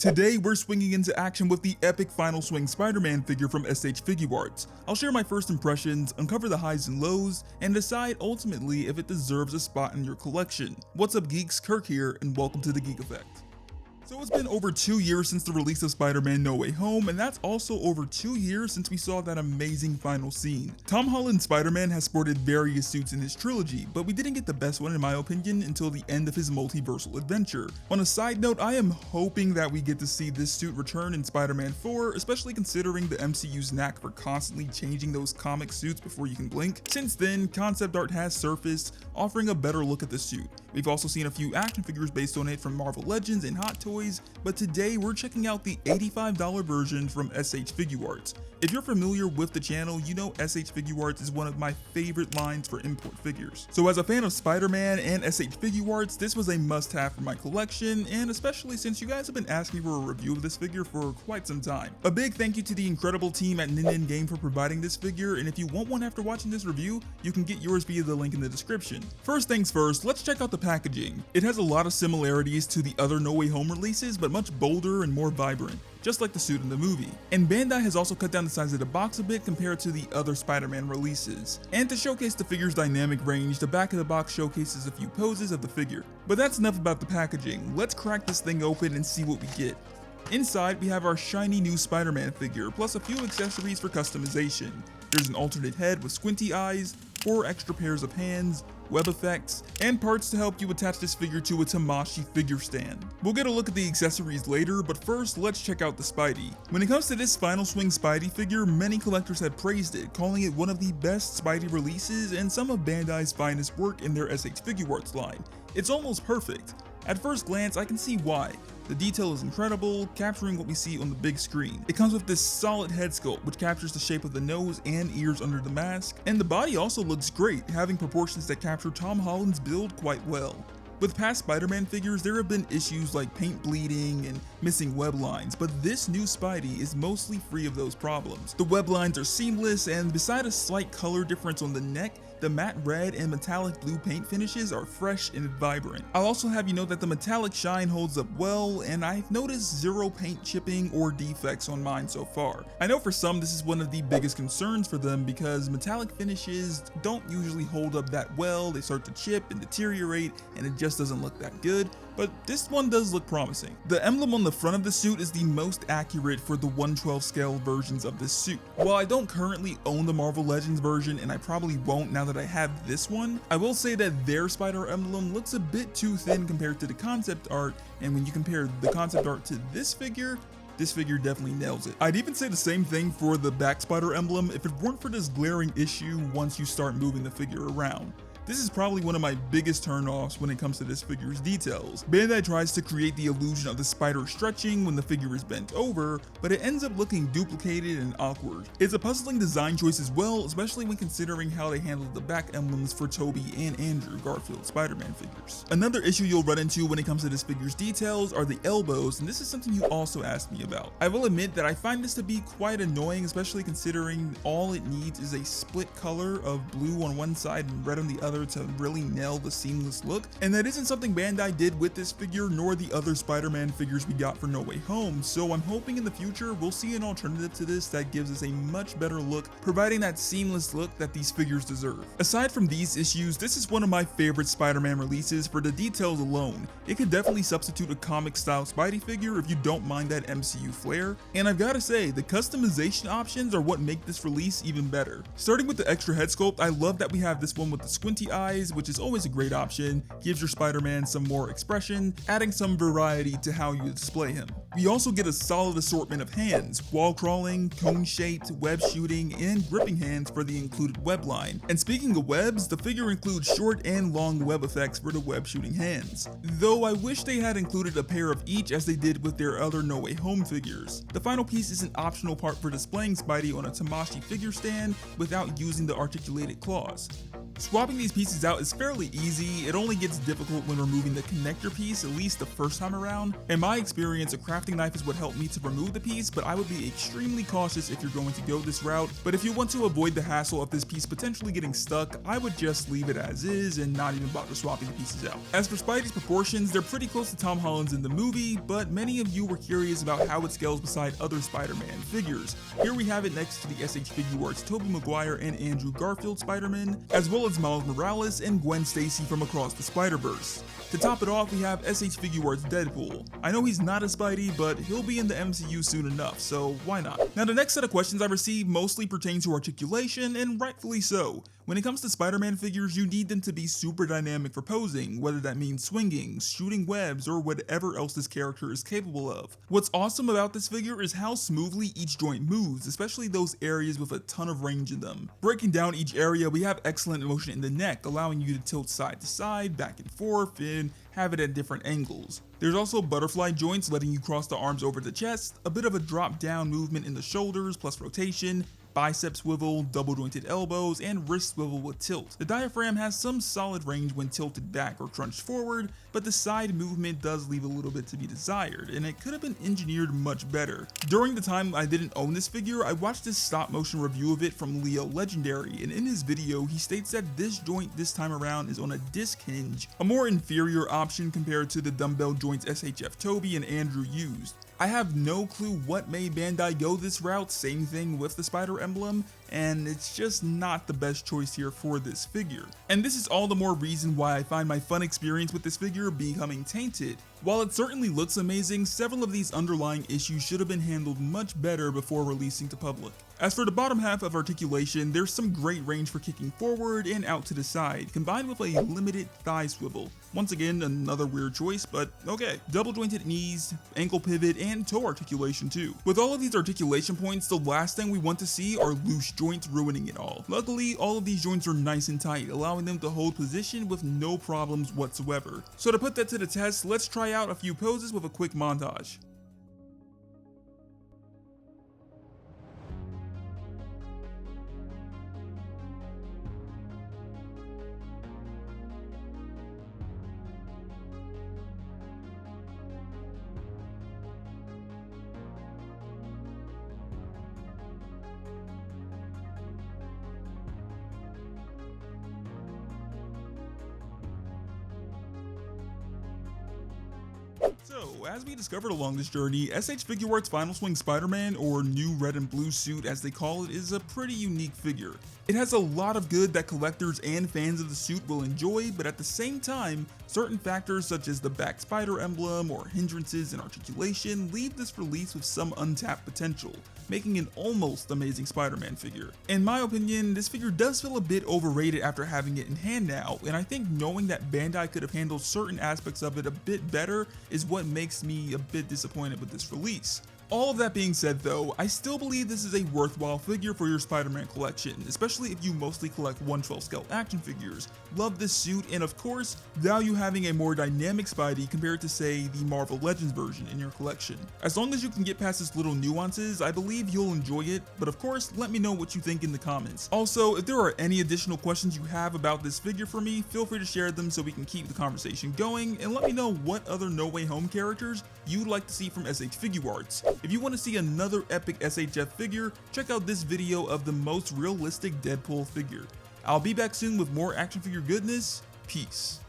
Today, we're swinging into action with the epic Final Swing Spider-Man figure from SH Figuarts. I'll share my first impressions, uncover the highs and lows, and decide ultimately if it deserves a spot in your collection. What's up geeks, Kirk here, and welcome to the Geek Effect. So it's been over 2 years since the release of Spider-Man No Way Home, and that's also over 2 years since we saw that amazing final scene. Tom Holland's Spider-Man has sported various suits in his trilogy, but we didn't get the best one in my opinion until the end of his multiversal adventure. On a side note, I am hoping that we get to see this suit return in Spider-Man 4, especially considering the MCU's knack for constantly changing those comic suits before you can blink. Since then, concept art has surfaced, offering a better look at the suit. We've also seen a few action figures based on it from Marvel Legends and Hot Toys, but today we're checking out the $85 version from SH Figuarts. If you're familiar with the channel, you know SH Figuarts is one of my favorite lines for import figures. So as a fan of Spider-Man and SH Figuarts, this was a must-have for my collection, and especially since you guys have been asking for a review of this figure for quite some time. A big thank you to the incredible team at Nin Game for providing this figure, and if you want one after watching this review, you can get yours via the link in the description. First things first, let's check out the packaging. It has a lot of similarities to the other No Way Home releases, but much bolder and more vibrant, just like the suit in the movie. And Bandai has also cut down the size of the box a bit compared to the other Spider-Man releases. And to showcase the figure's dynamic range, the back of the box showcases a few poses of the figure. But that's enough about the packaging. Let's crack this thing open and see what we get. Inside, we have our shiny new Spider-Man figure, plus a few accessories for customization. There's an alternate head with squinty eyes, 4 extra pairs of hands, web effects, and parts to help you attach this figure to a Tamashii figure stand. We'll get a look at the accessories later, but first let's check out the Spidey. When it comes to this Final Swing Spidey figure, many collectors had praised it, calling it one of the best Spidey releases and some of Bandai's finest work in their SH Figuarts line. It's almost perfect. At first glance, I can see why. The detail is incredible, capturing what we see on the big screen. It comes with this solid head sculpt, which captures the shape of the nose and ears under the mask, and the body also looks great, having proportions that capture Tom Holland's build quite well. With past Spider-Man figures, there have been issues like paint bleeding and missing web lines, but this new Spidey is mostly free of those problems. The web lines are seamless, and beside a slight color difference on the neck, the matte red and metallic blue paint finishes are fresh and vibrant. I'll also have you note that the metallic shine holds up well, and I've noticed zero paint chipping or defects on mine so far. I know for some this is one of the biggest concerns for them because metallic finishes don't usually hold up that well, they start to chip and deteriorate, and it just doesn't look that good. But this one does look promising. The emblem on the front of the suit is the most accurate for the 1/12 scale versions of this suit. While I don't currently own the Marvel Legends version, and I probably won't now that I have this one, I will say that their spider emblem looks a bit too thin compared to the concept art, and when you compare the concept art to this figure definitely nails it. I'd even say the same thing for the back spider emblem if it weren't for this glaring issue once you start moving the figure around. This is probably one of my biggest turnoffs when it comes to this figure's details. Bandai tries to create the illusion of the spider stretching when the figure is bent over, but it ends up looking duplicated and awkward. It's a puzzling design choice as well, especially when considering how they handled the back emblems for Tobey and Andrew Garfield Spider-Man figures. Another issue you'll run into when it comes to this figure's details are the elbows, and this is something you also asked me about. I will admit that I find this to be quite annoying, especially considering all it needs is a split color of blue on one side and red on the other to really nail the seamless look, and that isn't something Bandai did with this figure nor the other Spider-Man figures we got for No Way Home, so I'm hoping in the future we'll see an alternative to this that gives us a much better look, providing that seamless look that these figures deserve. Aside from these issues, this is one of my favorite Spider-Man releases for the details alone. It could definitely substitute a comic style Spidey figure if you don't mind that MCU flair, and I've gotta say, the customization options are what make this release even better. Starting with the extra head sculpt, I love that we have this one with the squinty eyes, which is always a great option, gives your Spider-Man some more expression, adding some variety to how you display him. We also get a solid assortment of hands, wall crawling, cone shaped, web shooting, and gripping hands for the included web line. And speaking of webs, the figure includes short and long web effects for the web shooting hands. Though I wish they had included a pair of each as they did with their other No Way Home figures. The final piece is an optional part for displaying Spidey on a Tamashii figure stand without using the articulated claws. Swapping these pieces out is fairly easy. It only gets difficult when removing the connector piece, at least the first time around. In my experience, a crafting knife is what helped me to remove the piece, but I would be extremely cautious if you're going to go this route. But if you want to avoid the hassle of this piece potentially getting stuck, I would just leave it as is and not even bother swapping the pieces out. As for Spidey's proportions, they're pretty close to Tom Holland's in the movie, but many of you were curious about how it scales beside other Spider-Man figures. Here we have it next to the SH Figuarts Tobey Maguire and Andrew Garfield Spider-Man, as well as Miles Morales and Gwen Stacy from Across the Spider-Verse. To top it off, we have SH Figuarts Deadpool. I know he's not a Spidey, but he'll be in the MCU soon enough, so why not? Now the next set of questions I received mostly pertain to articulation, and rightfully so. When it comes to Spider-Man figures, you need them to be super dynamic for posing, whether that means swinging, shooting webs, or whatever else this character is capable of. What's awesome about this figure is how smoothly each joint moves, especially those areas with a ton of range in them. Breaking down each area, we have excellent motion in the neck, allowing you to tilt side to side, back and forth, and have it at different angles. There's also butterfly joints letting you cross the arms over the chest, a bit of a drop down movement in the shoulders plus rotation, bicep swivel, double jointed elbows, and wrist swivel with tilt. The diaphragm has some solid range when tilted back or crunched forward, but the side movement does leave a little bit to be desired, and it could have been engineered much better. During the time I didn't own this figure, I watched this stop motion review of it from Leo Legendary, and in his video he states that this joint this time around is on a disc hinge, a more inferior option compared to the dumbbell joints SHF Tobey and Andrew used. I have no clue what made Bandai go this route, same thing with the spider emblem, and it's just not the best choice here for this figure. And this is all the more reason why I find my fun experience with this figure becoming tainted. While it certainly looks amazing, several of these underlying issues should have been handled much better before releasing to public. As for the bottom half of articulation, there's some great range for kicking forward and out to the side, combined with a limited thigh swivel. Once again, another weird choice, but okay. Double jointed knees, ankle pivot, and toe articulation too. With all of these articulation points, the last thing we want to see are loose joints ruining it all. Luckily, all of these joints are nice and tight, allowing them to hold position with no problems whatsoever. So to put that to the test, let's try out a few poses with a quick montage. So, as we discovered along this journey, SH Figuarts Final Swing Spider-Man, or New Red and Blue Suit as they call it, is a pretty unique figure. It has a lot of good that collectors and fans of the suit will enjoy, but at the same time, certain factors such as the back spider emblem or hindrances in articulation leave this release with some untapped potential, making an almost amazing Spider-Man figure. In my opinion, this figure does feel a bit overrated after having it in hand now, and I think knowing that Bandai could have handled certain aspects of it a bit better is what makes me a bit disappointed with this release. All of that being said though, I still believe this is a worthwhile figure for your Spider-Man collection, especially if you mostly collect 1/12 scale action figures, love this suit, and of course, value having a more dynamic Spidey compared to say the Marvel Legends version in your collection. As long as you can get past its little nuances, I believe you'll enjoy it, but of course, let me know what you think in the comments. Also, if there are any additional questions you have about this figure for me, feel free to share them so we can keep the conversation going, and let me know what other No Way Home characters you'd like to see from SH Figuarts. If you want to see another epic SHF figure, check out this video of the most realistic Deadpool figure. I'll be back soon with more action figure goodness. Peace.